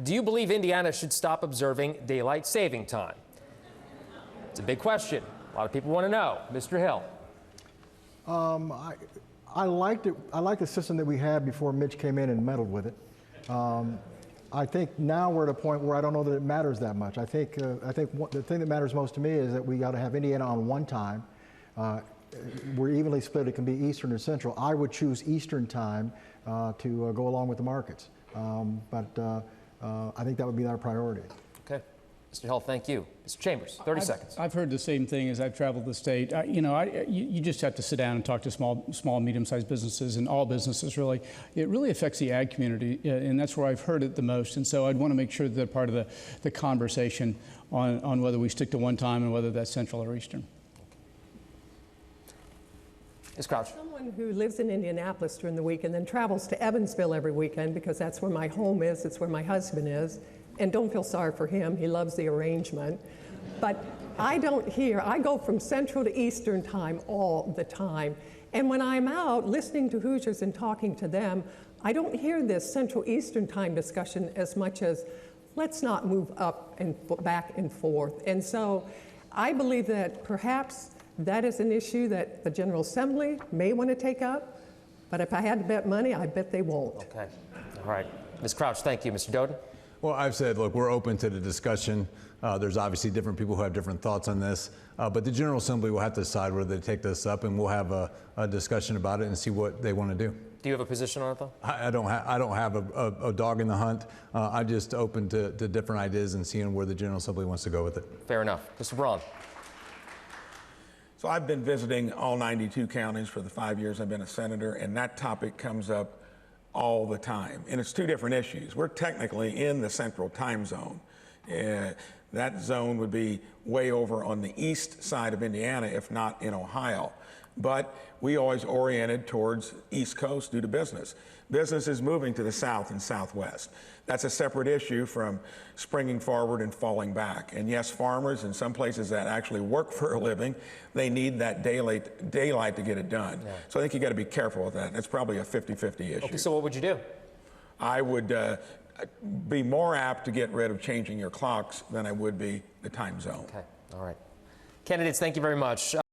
Do you believe Indiana should stop observing daylight saving time? It's a big question. A lot of people want to know. Mr. Hill. I liked it. I liked the system that we had before Mitch came in and meddled with it. I think now we're at a point where I don't know that it matters that much. I think the thing that matters most to me is that we got to have Indiana on one time. We're evenly split. It can be Eastern or Central. I would choose Eastern time to go along with the markets. But I think that would be our priority. Okay. Mr. Hill, thank you. Mr. Chambers, 30 seconds. I've heard the same thing as I've traveled the state. You just have to sit down and talk to small, medium-sized businesses and all businesses, really. It really affects the ag community, and that's where I've heard it the most. And so I'd want to make sure that they're part of the conversation on whether we stick to one time and whether that's Central or Eastern. Ms. Crouch. Someone who lives in Indianapolis during the week and then travels to Evansville every weekend because that's where my home is, it's where my husband is, and don't feel sorry for him, he loves the arrangement. But I go from Central to Eastern time all the time. And when I'm out listening to Hoosiers and talking to them, I don't hear this Central Eastern time discussion as much as let's not move up and back and forth. And so I believe that perhaps that is an issue that the General Assembly may want to take up, but if I had to bet money, I bet they won't. Okay. All right. Ms. Crouch, thank you. Mr. Doden? Well, I've said, look, we're open to the discussion. There's obviously different people who have different thoughts on this, but the General Assembly will have to decide whether they take this up, and we'll have a discussion about it and see what they want to do. Do you have a position on it, though? I don't have a dog in the hunt. I'm just open to different ideas and seeing where the General Assembly wants to go with it. Fair enough. Mr. Braun? So I've been visiting all 92 counties for the 5 years I've been a senator, and that topic comes up all the time. And it's two different issues. We're technically in the Central Time Zone. That zone would be way over on the east side of Indiana, if not in Ohio. But we always oriented towards East Coast due to business. Business is moving to the south and southwest. That's a separate issue from springing forward and falling back. And yes, farmers in some places that actually work for a living, they need that daylight to get it done. Yeah. So I think you got to be careful with that. It's probably a 50-50 issue. Okay, so what would you do? I would be more apt to get rid of changing your clocks than I would be the time zone. Okay, all right. Candidates, thank you very much.